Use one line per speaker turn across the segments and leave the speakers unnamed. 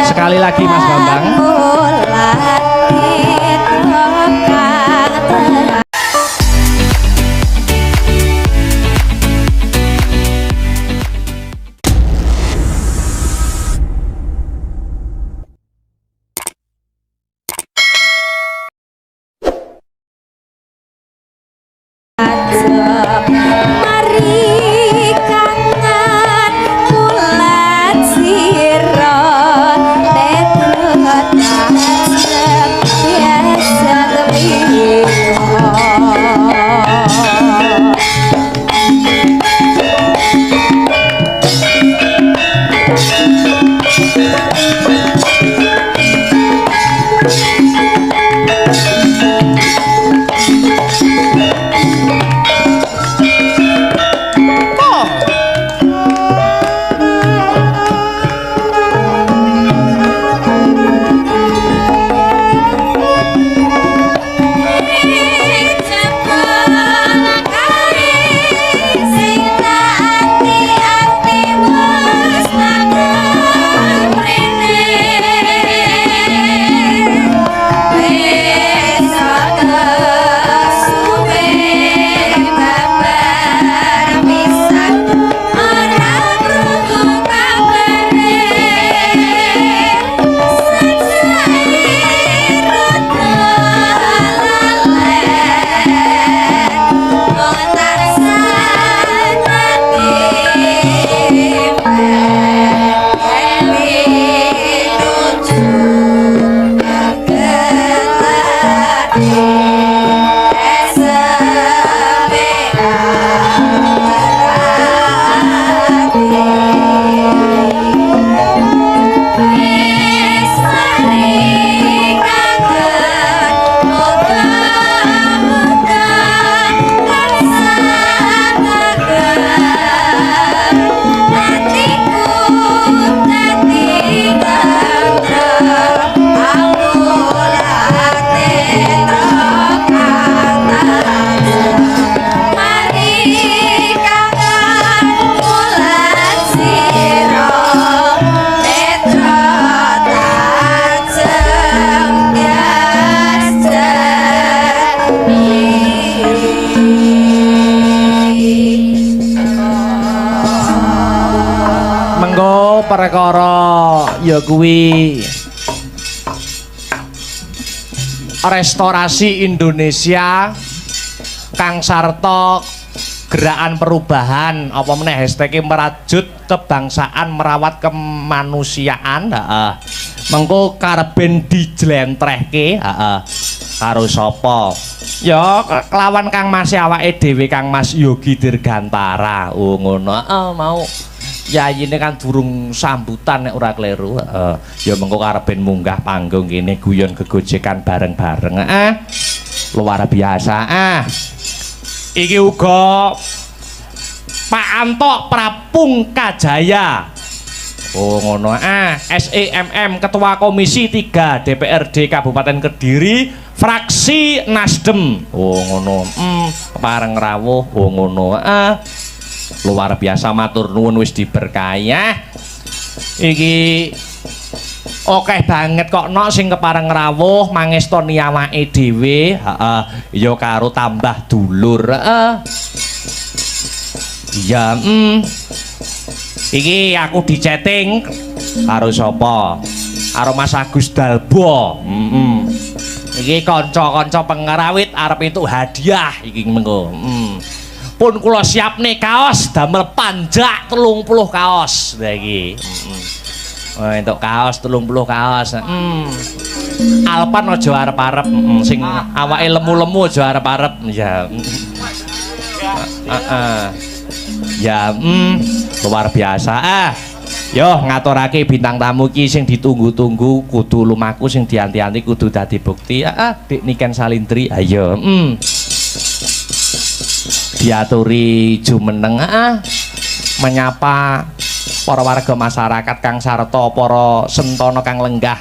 Sekali lagi Mas Bambang. Perkara ya kuwi restorasi Indonesia kang sarta gerakan perubahan apa meneh hashtag merajut kebangsaan merawat kemanusiaan mengko karepen dijlentrehke karo sapa ya kelawan Kang Mas awake dhewe Kang Mas Yogi Dirgantara ngono mau yayine kan durung sambutan nek ora kleru ya mengko karepen munggah panggung kene guyon gegojekan bareng-bareng luar biasa iki uga Pak Anto Prapungkajaya ngono SEMM Ketua Komisi 3 DPRD Kabupaten Kediri fraksi Nasdem ngono pareng rawuh ngono luar biasa matur nuwun wis diberkahi iki oke banget kok nok sing kepareng rawuh mangestoni awake dhewe ya karo tambah dulur iya iki aku dichatting karo sapa karo Mas Agus Dalbo iki kanca-kanca pengerawit arep itu hadiah iki mengko pun kula siapne kaos damel panjak 30 kaos lha iki entuk kaos 30 kaos Alpan aja arep-arep sing awake lemu-lemu aja arep-arep ya ya luar biasa yo ngaturake bintang tamu ki sing ditunggu-tunggu kudu lumaku sing dianti-anti kudu dadi bukti Dik Niken Salindri ayo diaturi jumeneng menyapa para warga masyarakat kang sarta para sentana kang lenggah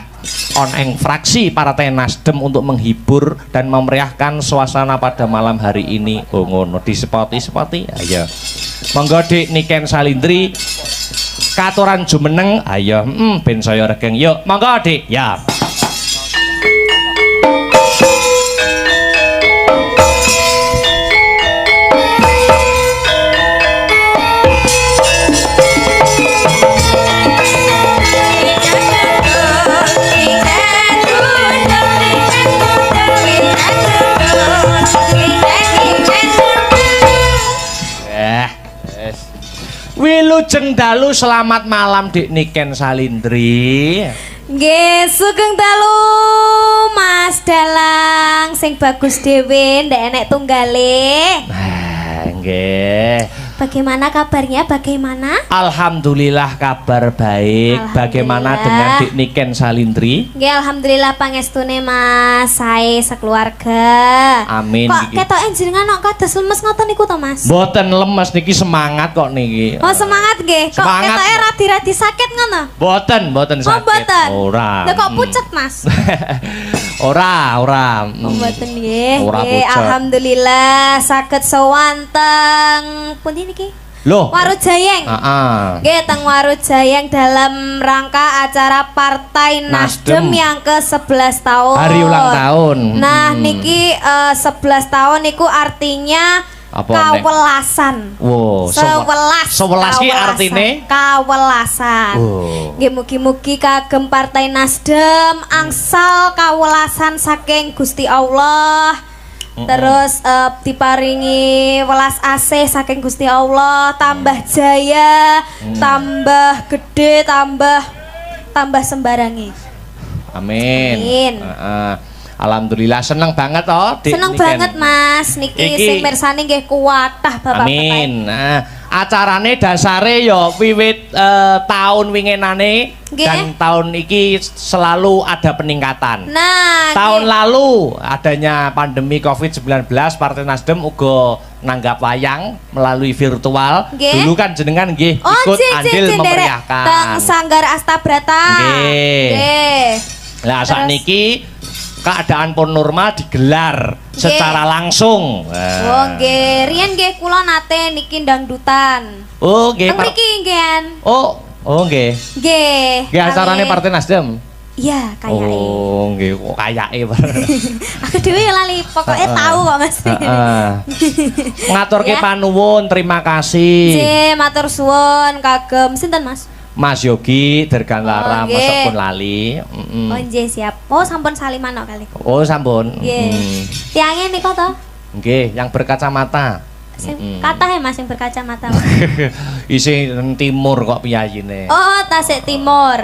on ing fraksi Partai Nasdem untuk menghibur dan memeriahkan suasana pada malam hari ini ngono disepoti ayo Monggo Dik Niken Salindri katuran jumeneng ayo ben saya regeng yuk monggo Dik ya. Wilujeng dalu selamat malam Dik Niken Salindri.
Nggih, sugeng dalu Mas Dalang sing bagus dhewe ndek enek tunggale.
Nggih.
Bagaimana kabarnya? Bagaimana?
Alhamdulillah kabar baik. Bagaimana dengan Dik Niken Salindri?
Nggih, alhamdulillah pangestune Mas, sae sekeluarga.
Amin.
Kok ketoke jenengan kok kados lemes ngoten niku to, Mas?
Mboten lemes niki semangat kok niki.
Oh, semangat nggih. Kok ketoke radi-radi sakit ngono?
Mboten sakit.
Oh, mboten.
Ora.
Lah kok pucet, Mas?
Ora.
Oh, mboten nggih.
Ora
Nggih,
pucet.
alhamdulillah saged sowan teng pundi niki?
Loh.
Warujayeng.
Heeh.
Nggih, teng Warujayeng dalam rangka acara Partai Nasdem yang ke-11 tahun.
Hari ulang tahun.
Nah, niki 11 tahun niku artinya
apa
kawelasan.
Wow, 11 ki artine
kawelasan. Nggih, mugi-mugi kagem Partai Nasdem angsal kawelasan saking Gusti Allah. Terus diparingi welas asih saking Gusti Allah, tambah jaya, tambah gede, tambah sembarangi.
Amin. Alhamdulillah seneng banget toh Dik
Seneng
Niken.
banget Mas, niki sing mirsani nggih kuwatah Bapak-bapak.
Amin. Acarane dasare ya wiwit tahun winginane dan tahun iki selalu ada peningkatan.
Nah,
tahun lalu adanya pandemi Covid-19 Partai Nasdem uga nanggap wayang melalui virtual. Dulu kan jenengan nggih ikut andil memeriahkan.
Teng Sanggar Astabrata.
Nggih. Lah sakniki keadaan pun normal digelar secara langsung.
Oh nggih, riyen nggih kula nate niki dangdutan.
Oh nggih.
Mriki nggih.
Oh nggih.
Nggih.
Nggih acarane Partai Nasdem.
Iya, kayake.
Oh nggih, kok kayake.
Aku dhewe lali, pokoknya tahu kok Mas.
Ngaturke panuwun, terima kasih.
Nggih, matur suwun kagem sinten Mas?
Mas Yogi Dirgantara, mosok pun lali.
Oh nggih siap. Oh sampun saliman kok kali.
Oh sampun.
Nggih. Tiange niku to?
Nggih, yang berkacamata.
Kathah ya Mas yang berkacamata.
Isi timur kok piyayine.
Oh, tasik timur.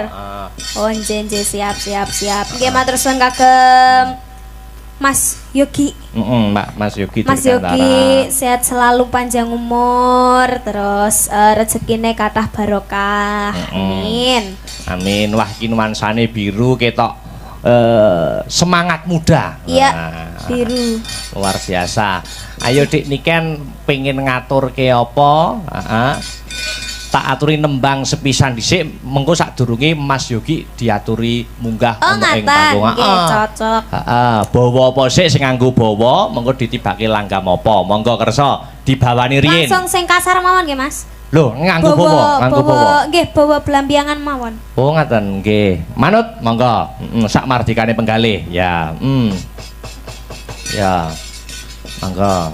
Oh nggih siap. Nggih matur suwun kagem Mas Yogi.
Mbak Mas Yogi
Mas Yogi sehat selalu, panjang umur, terus rezekine kathah barokah. Amin.
Amin. Wah iki nuansane biru ketok semangat muda.
Iya, biru.
Luar biasa. Ayo Dik Niken pengen ngaturke apa? Tak aturi nembang sepisan dhisik mengko sadurunge Mas Yogi diaturi munggah ana ing panggung.
Cocok.
Bawa apa sik sing nganggo bawa mengko ditibake langgam apa. Monggo kersa dibawani riyin.
Langsung sing kasar mawon nggih Mas.
Loh, nganggo bawa,
Nggih, bawa belambiangan mawon.
Oh, ngaten nggih. Manut monggo. Sak mardikane penggalih. Ya. Ya. Monggo.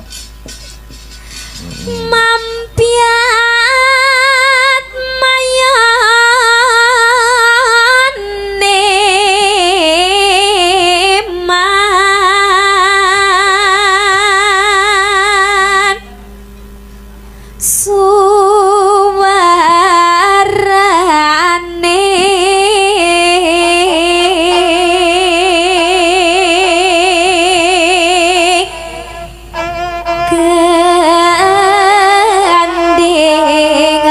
Mampiat mayane man suwarane gandeng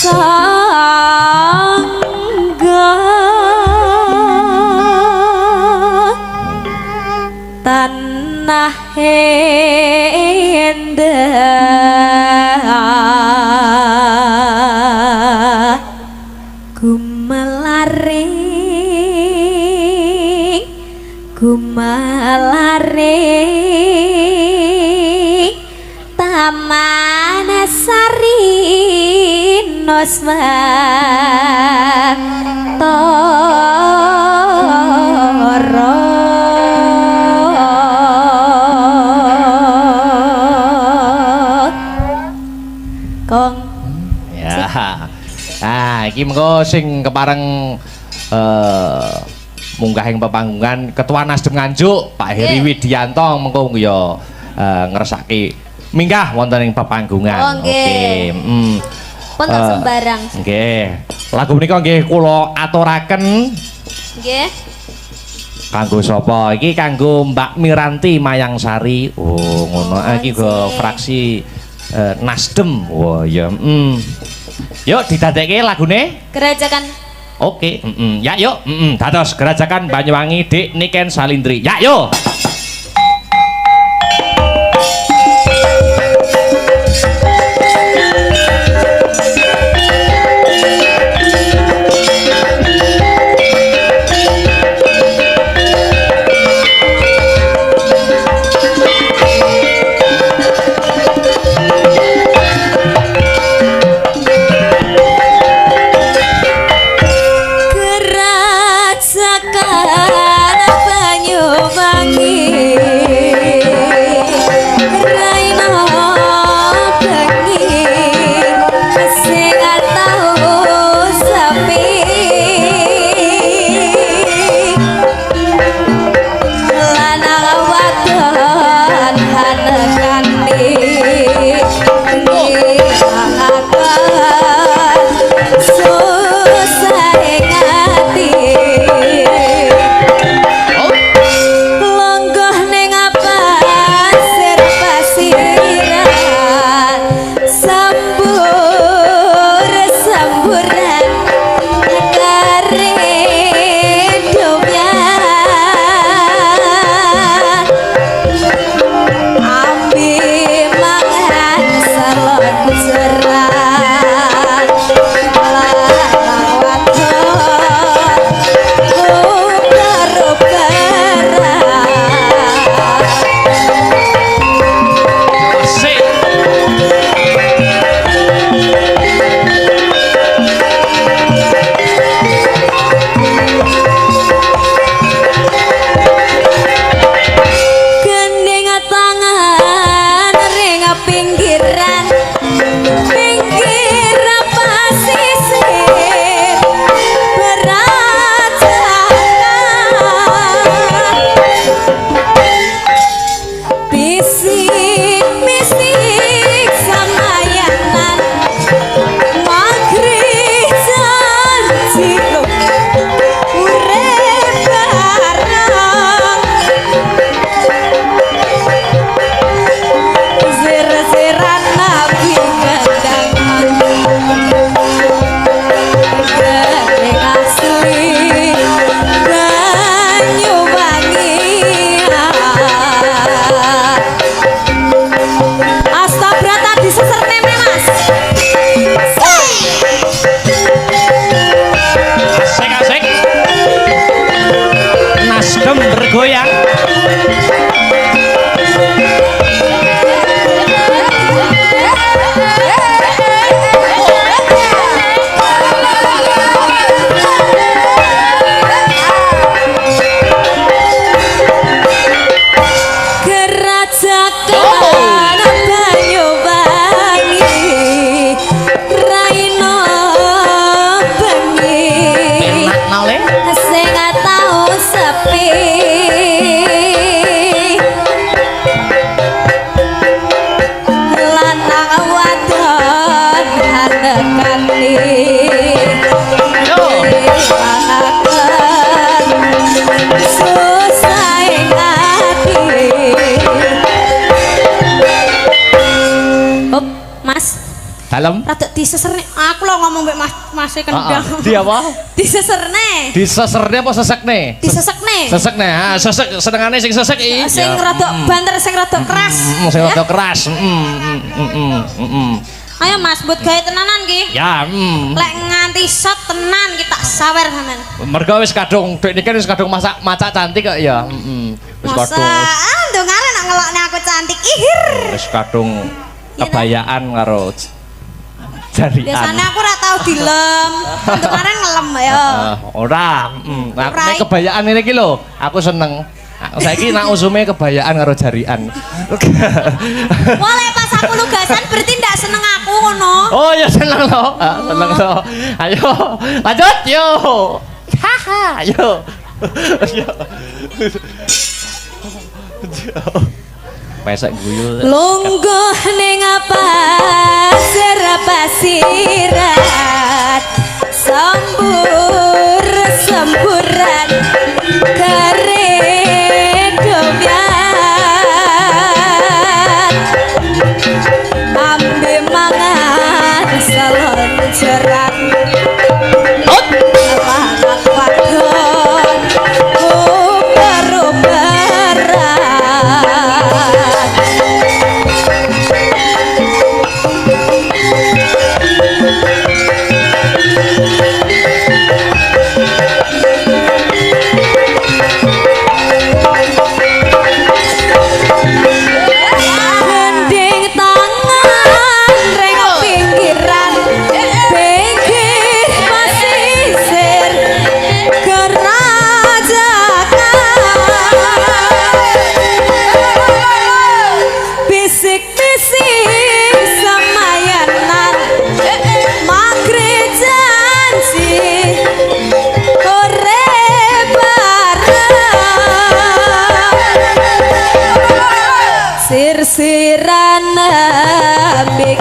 sangga tanah endah gumalaring taman sari nosmantara kong
ya. Nah, iki mengko sing kepareng munggahing pepanggungan Ketua Nasdem Nganjuk Pak Heri Widianto mengko ya ngersake minggah wonten ing pepanggungan.
Oke. Pun tak sembarang.
Nggih. Lagu menika nggih kula aturaken
nggih.
Kanggo sapa? Iki kanggo Mbak Miranti Mayangsari. Oh, ngono. Iki go fraksi Nasdem. Wah, ya. Yuk didadekke lagune.
Gerajakan.
Oke, ya yuk, dados Gerajakan Banyuwangi Dik Niken Salindri. Ya yuk. Dalem.
Rada diseserne. Aku lo ngomong mbek Mas kendang.
Di apa?
Diseserne.
Diseserne apa sesekne?
Disesekne.
Sesekne. Ha, sesek senengane sing sesek iki.
Sing rada banter, sing rada keras.
Sing rada keras.
Ayo Mas, buat gawe tenanan ki.
Ya,
Lek nganti shot tenan kita sawer sampean.
Mergo wis kadung dek niki wis kadung maca cantik kok ya. Wis kadung.
Ndongare nak ngelokne aku cantik. Ihir.
Wis kadung kebayaan karo jarian.
Biasanya aku ora tau dilem. Kemarin ngelem ya.
Ora, aku nek kebayaan ini iki lho, aku seneng. Saiki nak usume kebayaan karo jarian.
Mulai pas aku lugasan berarti ndak seneng aku ngono.
Oh ya seneng lo, seneng lo. Ayo lanjut yo. Haha, yo. Yo. Pesek guyu.
Lungguh ning apa serapasirat sambur semburan karedomian ambe mangan selonceran anak wadon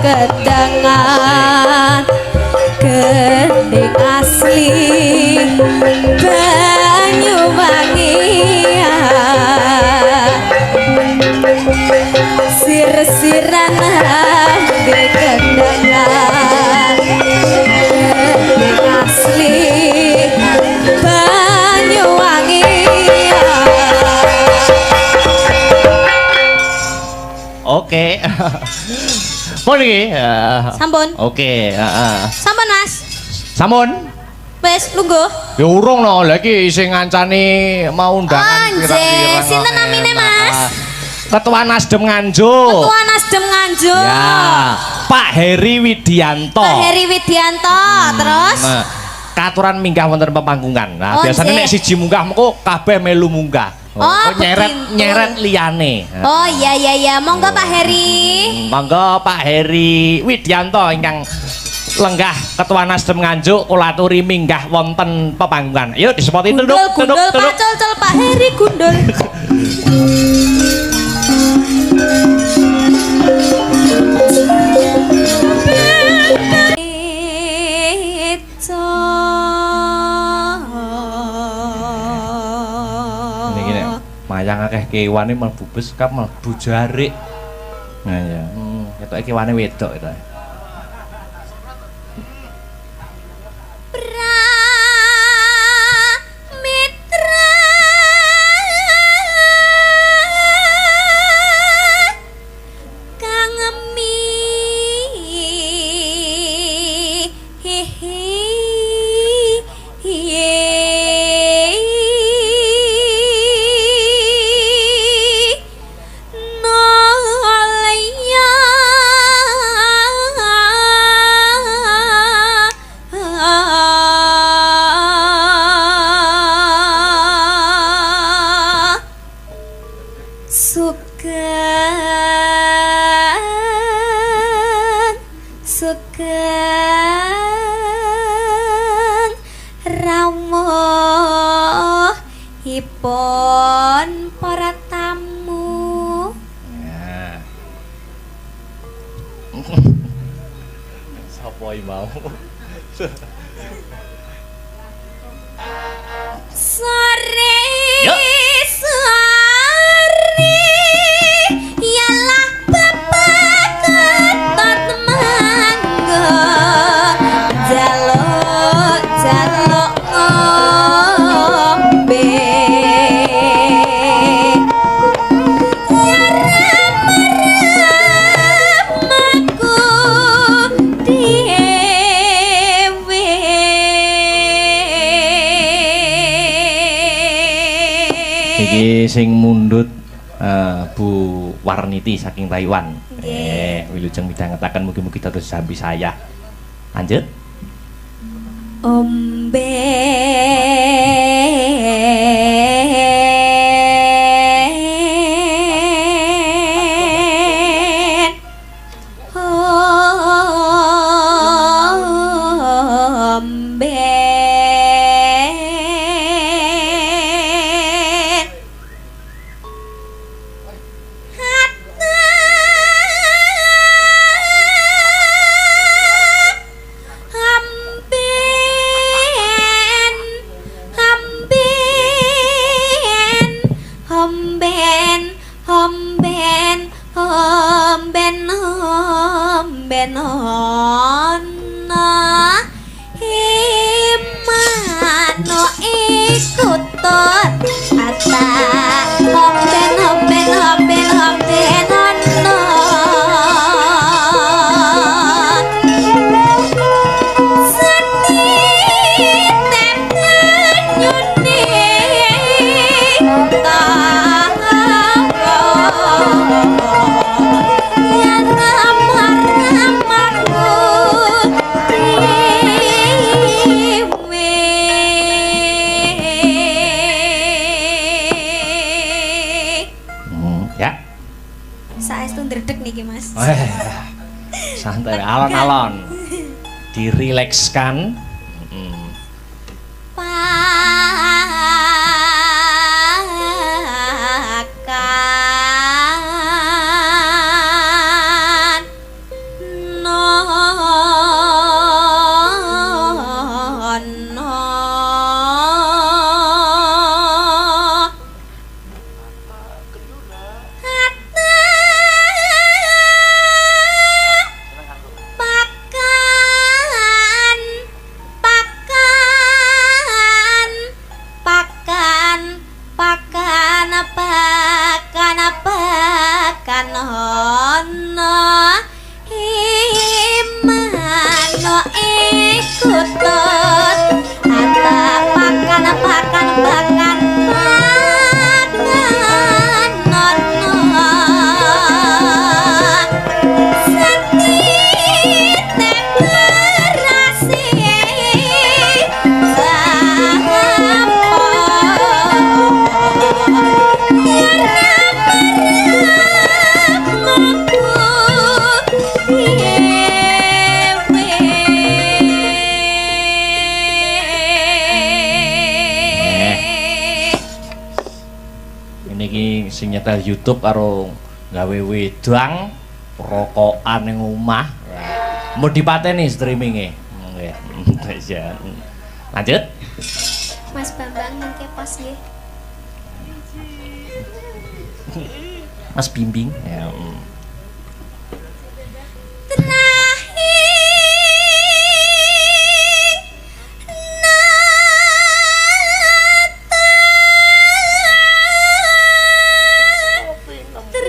kedangan gending asli Banyuwangi sir-siran ambe kedangan gending asli Banyuwangi.
Oke. Mon iki.
Sampun.
Oke, heeh.
Sampun, Mas.
Sampun.
Wes lungguh.
Ya urung no, lha iki sing ngancani mau undangan
kira-kira. Sinten namine, Mas?
Ketua Nasdem Nganjuk.
Ketua Nasdem Nganjuk.
Ya, Pak Heri Widianto.
Pak Heri Widianto, terus
katuran minggah wonten pepanggungan. Nah,
Oh,
biasanya
nggih.
nek siji munggah mengko kabeh melu munggah.
Oh,
nyeret liyane.
Oh iya, monggo Pak Heri.
Monggo Pak Heri Widianto ingkang lenggah Ketua Nasdem Nganjuk kula aturi minggah wonten pepanggungan. Yuk disepoti
Gundul, pacul Pak Heri gundul.
Mayang akeh kewane mlebu beskap mlebu jarik. Nah ya, ketoke kewane wedok itu.
Rawuhipun para tamu.
Ya. Sapa iki mau?
Sore
Yuk.
sore yalah bapak ketot mangan
Niki sing mundhut Bu Warniti saking Taiwan. Wilujeng midhangetaken mugi-mugi dados sambi saya. Lanjut. Santai, alon-alon, dirilekskan. Sing nyetel YouTube karo gawe wedang rokokan ning omah. Mau dipateni streaminge. Nggih. Lanjut.
Mas Bambang mengke pos nggih.
Mas Bimbing. Ya.
Bapak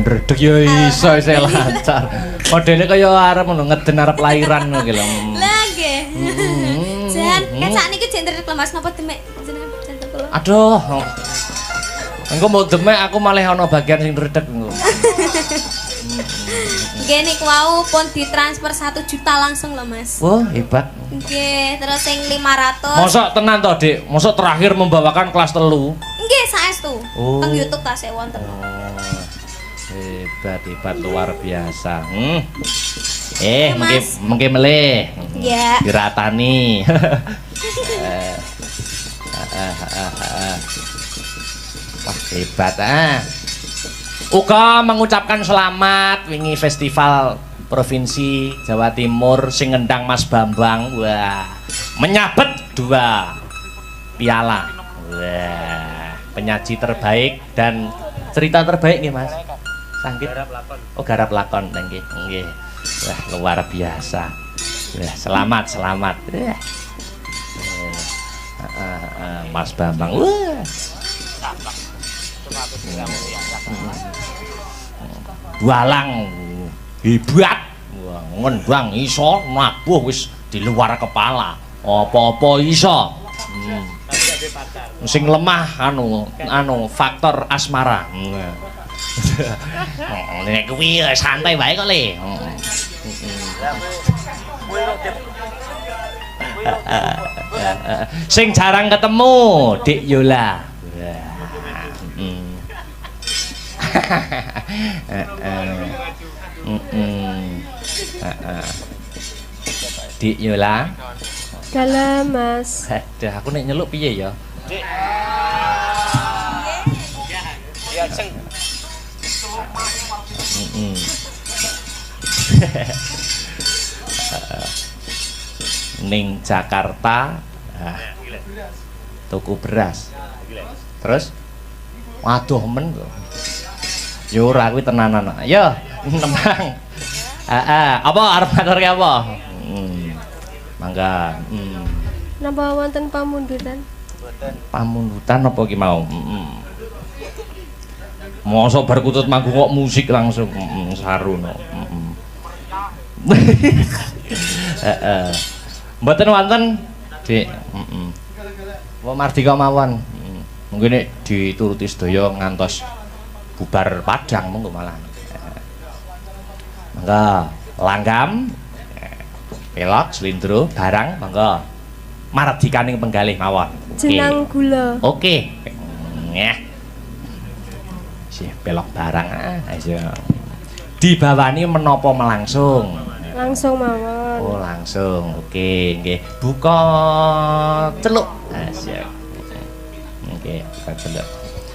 main redeg ya iso lancar. Modele kaya arep ngono ngeden arep lairan ngono ki lho.
Lah nggih. Jan, kan sakniki jek ndredeg Mas napa demek jenengan janten kula.
Aduh. Engko mau demek aku malah ana bagian sing ndredeg engko.
Nggih niku wau pun ditransfer 1 juta langsung lho Mas.
Wah, hebat.
Nggih, terus sing 500.
Mosok tenan to, Dik? Mosok terakhir membawakan kelas 3?
Nggih, saestu.
Oh.
Teng YouTube tasih wonten.
Hebat luar biasa.
Mas.
Mengke meleh.
Ya.
Diratani. Wah, hebat Uga mengucapkan selamat wingi festival Provinsi Jawa Timur sing ngendang Mas Bambang. Wah, menyabet 2 piala. Wah, penyaji terbaik dan cerita terbaik nih Mas. Sanggit. Oh, garap lakon nggih. Nggih. Wah, luar biasa. Wah, selamat. Wah. Mas Bambang. Wah. Walang hebat. Wah, ngendang iso nabuh wis di luar kepala. Apa-apa iso. Sing lemah faktor asmara. Nek kuwi santai wae kok Le. Sing jarang ketemu, Dik Yola. Dik Yola.
Dalam Mas.
Aduh, aku nek nyeluk piye ya? Dik. Ya, ceng. Ning Jakarta tuku beras. Terus waduh men kok. Yo ora kuwi tenanan. Yo, tenang. Apa arep ngaturke apa? Mangga.
Napa wonten pamundutan?
Pamundutan apa ki mau? Mosok bar kutut manggung kok musik langsung saruno. Mboten wonten, Dik. Apa mardika mawon. Mungkin nek dituruti sedaya ngantos bubar Padang monggo malah. Mangga langgam, pelok, slindro, barang mangga. Mardikaning penggalih mawon.
Jenang gula.
Oke. Ya. Si pelok barang aja. Dibawani menapa melangsung?
Langsung mawon.
Oh, langsung. Oke, nggih. Buka celuk. Siap. Oke, buka celuk.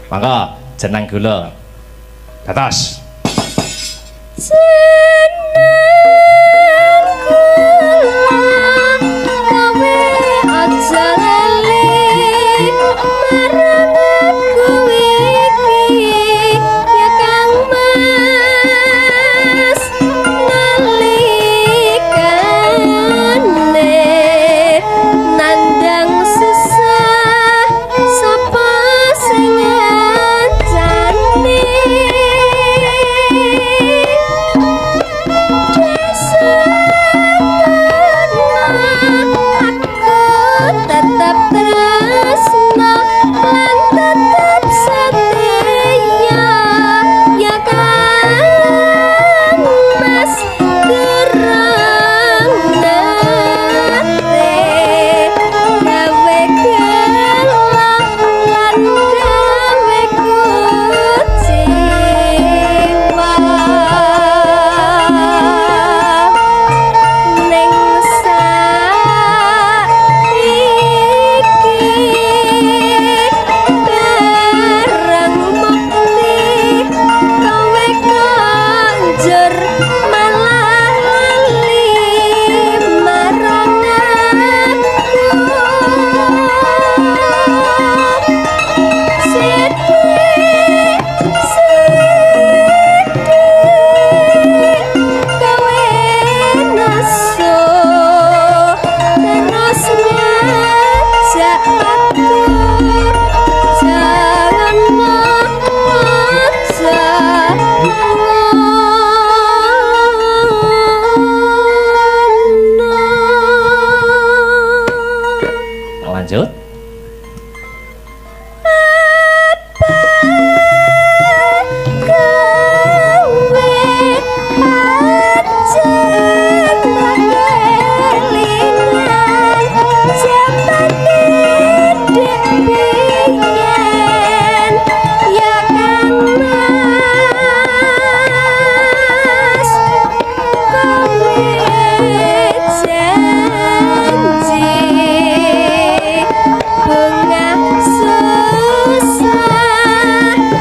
Mangga jenang gula. Dados.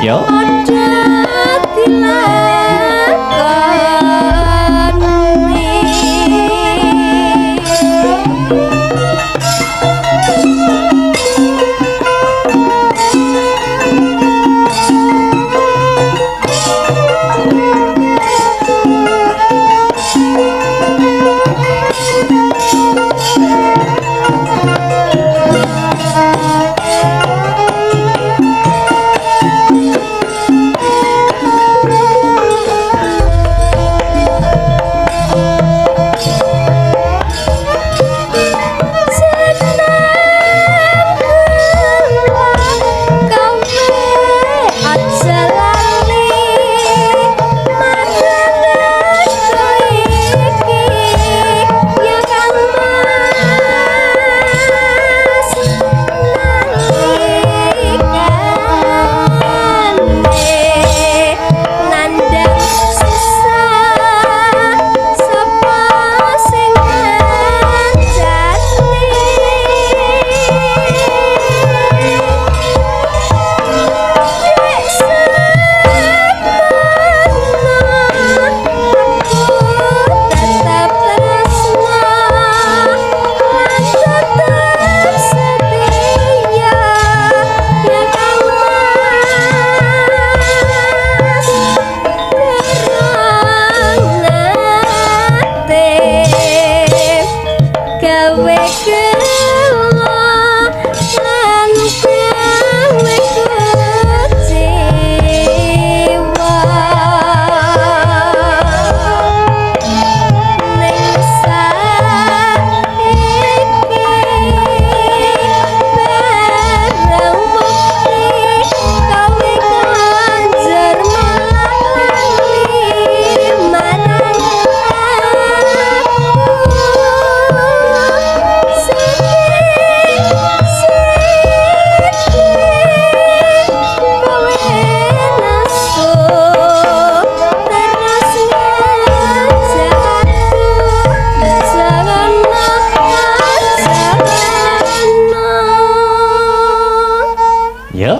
Yo. Yo.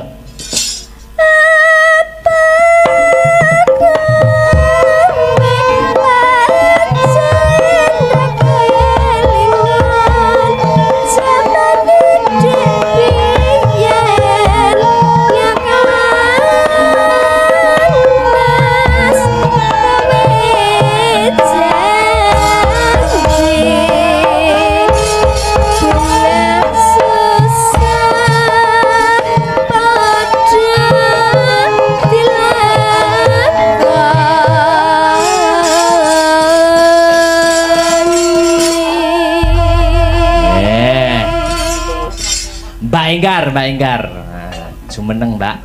Mbak Enggar. Nah, jumeneng, Mbak.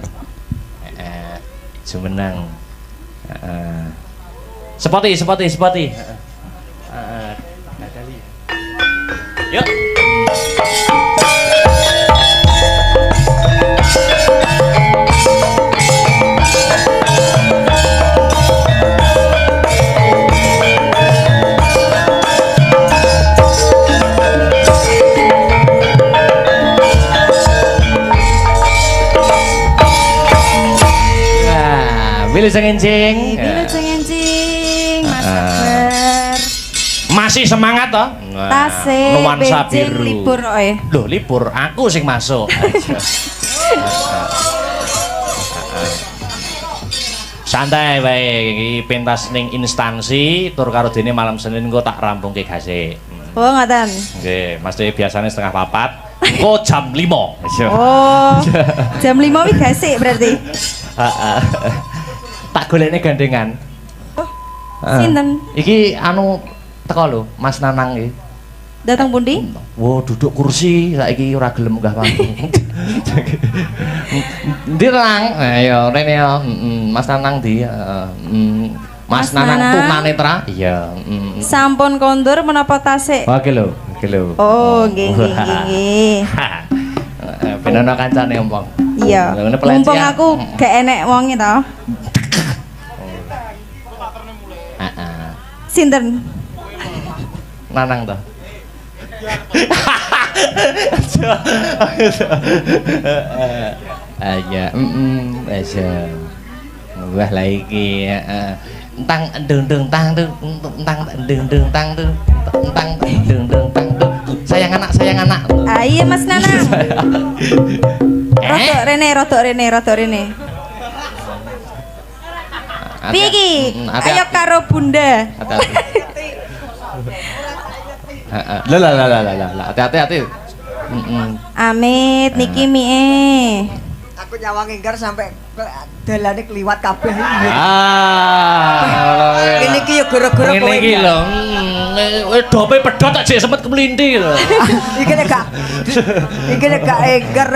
Jumeneng. Sepoti. Yuk. Wilujeng enjing.
Mas Sabar.
Masih semangat toh?
Tasik,
nuansa
becing,
biru.
libur oe.
Loh, libur, aku sing masuk. Santai wae, iki pentas ning instansi tur karo dene malam Senin engko tak rampungke gase.
Oh, ngoten.
Nggih, mesti biasanya 3:30. Engko jam 5.
Oh. Jam 5 wi gasik berarti.
Heeh. Tak golekne gandengan.
Oh. Sinten?
Iki anu teko lho, Mas Nanang iki.
Datang pundi?
Wo, duduk kursi saiki ora gelem munggah panggung. Ndi Nang? Ayo rene ya. Mas Nanang ndi? Mas Nanang tunanetra? Iya.
Sampun kondur menapa tasik?
Oh, iki lho.
Oh, nggih.
Ben ana kancane ompong.
Iya. Mumpung aku gak enek wonge to.
Heeh.
Sinten?
Nanang to. Ya, aja. Wah lah iki, entang endeng tang tuh, entang endeng tang tuh, entang endeng tang tuh. Sayang anak.
Iya Mas Nanang. Rotok rene. Piye iki? Ayo karo Bunda.
Lah, hati-hati.
Amit niki mie.
Aku nyawang ingkar sampai dalane kliwat kabeh. Ini iki ya gara-gara kowe.
Ngene iki lho. Dope pedhot tak jek sempet kemelinti lho.
Iki nek gak ingkar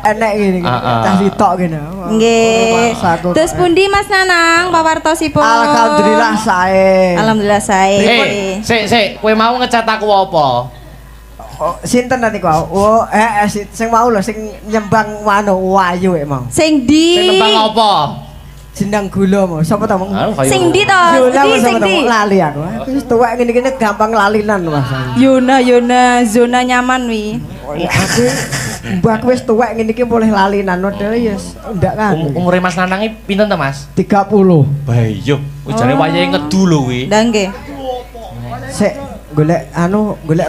enek ngene iki. Cah sitok ngene.
Nggih. Terus pundi Mas Nanang pawartosipun?
Alhamdulillah sae.
Alhamdulillah sae.
Sik, kowe mau ngecat aku apa?
Oh, sinten nanti kau? Oh, sing mau lho sing nyembang wayu mau.
Sing ndi?
Sing nembang apa?
Jenang gula mau. Sapa ta mau?
Sing ndi to? Sing ndi?
Lali aku. Wis tuwek ngene-ngene gampang lalinan Mas.
Yona zona nyaman wi.
Aku mbah wis tuwek ngene iki boleh lalinan model ya ndak kan.
Umure Mas Nanang iki pinten to, Mas?
30.
Bayo, jare wayahe ngedu lho kuwi.
Lah nggih.
Sik golek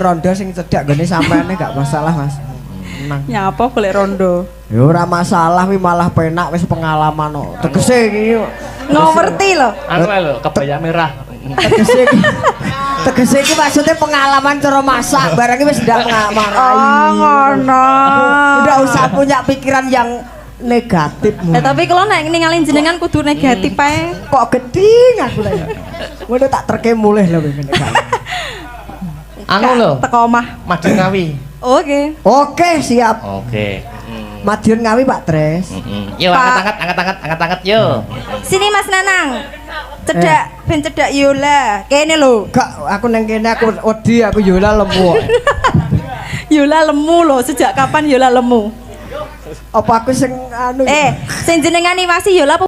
rondo sing cedhak gone sampeane gak masalah Mas. Tenang.
Nyapa golek rondo?
Ya ora masalah wi malah penak wis pengalaman kok. Tegese iki
Ngerti lho.
Anu lho, kebaya merah.
Tegese iki maksudnya pengalaman cara masak barang iki wis ndak pengalaman.
Oh, ngono.
Udah usah punya pikiran yang negatif.
Tapi kalau nek ninggalin jenengan kudu negatif ae.
Kok geding aku lho. Ngono tak terke mulih lho ngene.
Anu lho,
teko omah.
Madiun Ngawi.
Oke, siap.
Oke.
Madiun Ngawi Pak Tres.
Yo angkat yo.
Sini Mas Nanang. Cedak Yola. Kene lho.
Gak, aku nang kene aku wedi aku Yola lemu.
Yola lemu lho, sejak kapan Yola lemu?
Apa aku sing anu?
Sing jenengan iwasi Yola